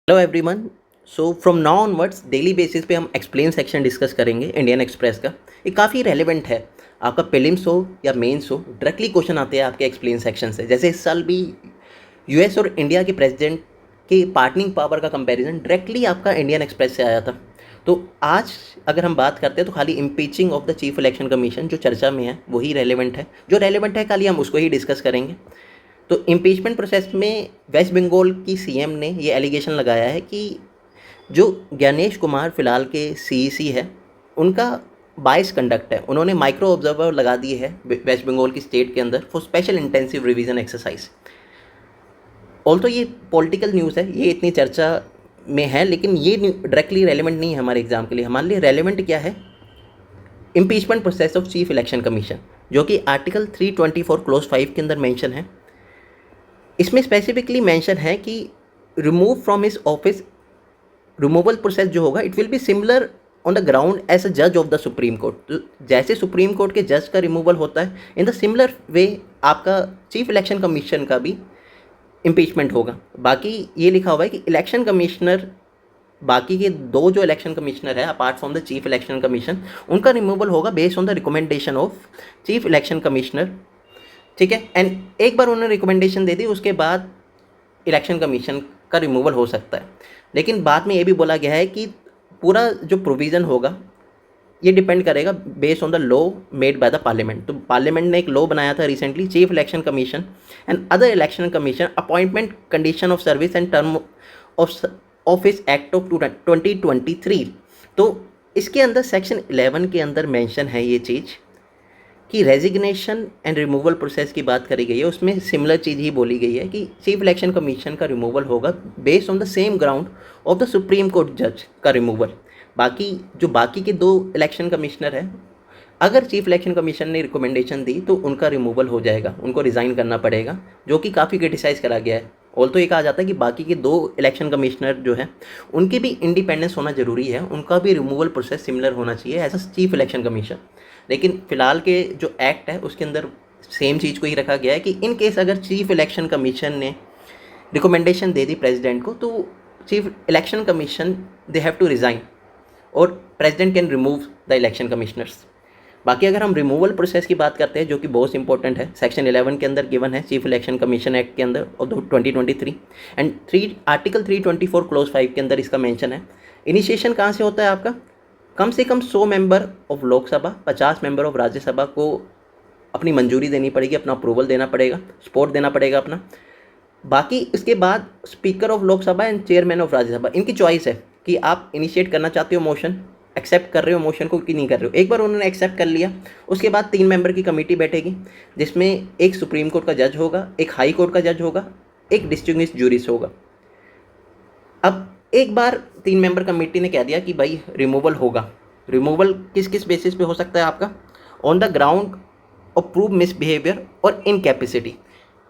Hello everyone. So from now onwards daily basis पे हम explain section discuss करेंगे Indian express का। ये काफ़ी रेलेवेंट है। आपका प्रीलिम्स हो या मेंस हो, डायरेक्टली क्वेश्चन आते हैं आपके एक्सप्लेन सेक्शन से। जैसे इस साल भी यूएस और इंडिया के प्रेसिडेंट की पार्टनिंग पावर का कंपैरिजन डायरेक्टली आपका इंडियन एक्सप्रेस से आया था। तो आज अगर हम बात करते हैं तो खाली impeaching of the chief election commission जो चर्चा में है वही रेलेवेंट है। जो रेलेवेंट है खाली हम उसको ही डिस्कस करेंगे। तो इम्पीचमेंट प्रोसेस में वेस्ट बंगाल की सीएम ने ये एलिगेशन लगाया है कि जो ज्ञानेश कुमार फिलहाल के सीईसी है उनका बाइस कंडक्ट है। उन्होंने माइक्रो ऑब्जर्वर लगा दिए है वेस्ट बंगाल की स्टेट के अंदर for special intensive revision exercise. Also ये पॉलिटिकल न्यूज़ है, ये इतनी चर्चा में है, लेकिन ये डायरेक्टली रेलेवेंट नहीं है हमारे एग्जाम के लिए। हमारे लिए रेलेवेंट क्या है? Impeachment process of chief election commission, जो कि आर्टिकल 324 क्लोज 5 के अंदर मेंशन है। इसमें स्पेसिफिकली मेंशन है कि remove from his office, removal process जो होगा it will be similar on the ground as a जज ऑफ द सुप्रीम कोर्ट। तो जैसे सुप्रीम कोर्ट के जज का रिमूवल होता है, इन द सिमिलर वे आपका चीफ इलेक्शन कमीशन का भी इम्पीचमेंट होगा। बाकी ये लिखा हुआ है कि इलेक्शन कमिश्नर, बाकी के दो जो इलेक्शन कमिश्नर है apart from the chief election commission, उनका रिमूवल होगा based on the recommendation of chief election commissioner. ठीक है। एंड एक बार उन्होंने रिकमेंडेशन दे दी उसके बाद इलेक्शन कमीशन का रिमूवल हो सकता है। लेकिन बाद में ये भी बोला गया है कि पूरा जो प्रोविज़न होगा ये डिपेंड करेगा based on the law made by the parliament. तो पार्लियामेंट ने एक लॉ बनाया था recently, chief election commission and other election commission appointment condition of service and term of office act of 2023। तो इसके अंदर सेक्शन 11 के अंदर मेंशन है ये चीज़ कि रेजिग्नेशन एंड रिमूवल प्रोसेस की बात करी गई है। उसमें सिमिलर चीज़ ही बोली गई है कि चीफ इलेक्शन कमीशन का रिमूवल होगा based on the same ground of the supreme court जज का रिमूवल। बाकी के दो इलेक्शन कमिश्नर हैं, अगर चीफ इलेक्शन कमीशन ने रिकमेंडेशन दी तो उनका रिमूवल हो जाएगा, उनको रिज़ाइन करना पड़ेगा, जो कि काफ़ी क्रिटिसाइज़ करा गया है। ऑल तो ये कहा जाता है कि बाकी के दो इलेक्शन कमिश्नर जो हैं उनकी भी इंडिपेंडेंस होना ज़रूरी है, उनका भी रिमूवल प्रोसेस सिमिलर होना चाहिए as a chief election commission. लेकिन फ़िलहाल के जो एक्ट है उसके अंदर सेम चीज़ को ही रखा गया है कि इन केस अगर चीफ इलेक्शन कमीशन ने रिकमेंडेशन दे दी प्रेसिडेंट को तो chief election commission they have to resign और president can remove the election commissioners. बाकी अगर हम रिमूवल प्रोसेस की बात करते हैं जो कि बहुत इंपॉर्टेंट है, सेक्शन 11 के अंदर गिवन है चीफ इलेक्शन कमीशन एक्ट के अंदर और 2023 एंड आर्टिकल 324 क्लोज 5 के अंदर इसका मेंशन है। इनिशिएशन कहाँ से होता है आपका? कम से कम 100 member of Lok Sabha, 50 member of Rajya Sabha को अपनी मंजूरी देनी पड़ेगी, अपना अप्रूवल देना पड़ेगा, सपोर्ट देना पड़ेगा अपना। बाकी इसके बाद speaker of Lok Sabha and chairman of Rajya Sabha, इनकी चॉइस है कि आप इनिशिएट करना चाहते हो मोशन, एक्सेप्ट कर रहे हो मोशन को कि नहीं कर रहे हो। एक बार उन्होंने एक्सेप्ट कर लिया उसके बाद 3 मेंबर की कमेटी बैठेगी जिसमें एक सुप्रीम कोर्ट का जज होगा, एक हाई कोर्ट का जज होगा, एक डिस्टिंग्विश्ड जूरिस होगा। अब एक बार 3 मेंबर कमेटी ने कह दिया कि भाई रिमूवल होगा। रिमूवल किस किस बेसिस पे हो सकता है आपका? On the ground of prove misbehaviour और incapacity.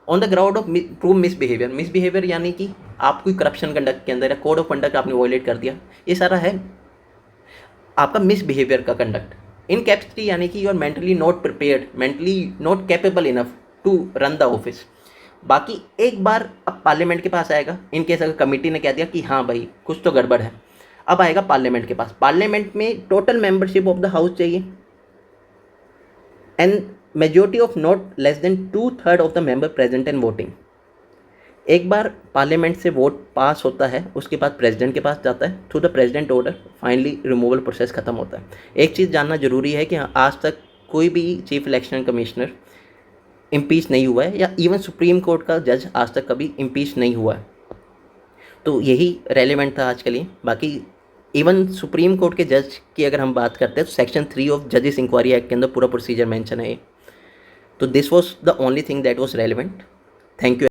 On the ground of prove misbehaviour यानी कि आप कोई करप्शन कंडक्ट के अंदर या कोड ऑफ कंडक्ट आपने वायलेट कर दिया, ये सारा है आपका मिसबिहेवियर का कंडक्ट। इनकैपेसिटी यानी कि you are mentally not prepared, mentally not capable enough to run the office. बाकी एक बार अब पार्लियामेंट के पास आएगा, इन केस अगर कमेटी ने कह दिया कि हाँ भाई कुछ तो गड़बड़ है, अब आएगा पार्लियामेंट के पास। पार्लियामेंट में total membership of the house चाहिए and majority of not less than 2/3 of the member present and voting. एक बार पार्लियामेंट से वोट पास होता है उसके बाद प्रेसिडेंट के पास जाता है, through the president order finally removal process खत्म होता है। एक चीज़ जानना जरूरी है कि आज तक कोई भी चीफ इलेक्शन कमिश्नर इम्पीच नहीं हुआ है या इवन सुप्रीम कोर्ट का जज आज तक कभी इम्पीच नहीं हुआ है। तो यही रेलेवेंट था आज के लिए। बाकी इवन सुप्रीम कोर्ट के जज की अगर हम बात करते हैं तो सेक्शन 3 ऑफ जजेस इंक्वायरी एक्ट के अंदर पूरा प्रोसीजर मेंशन है। तो this was the only thing that was relevant. Thank you.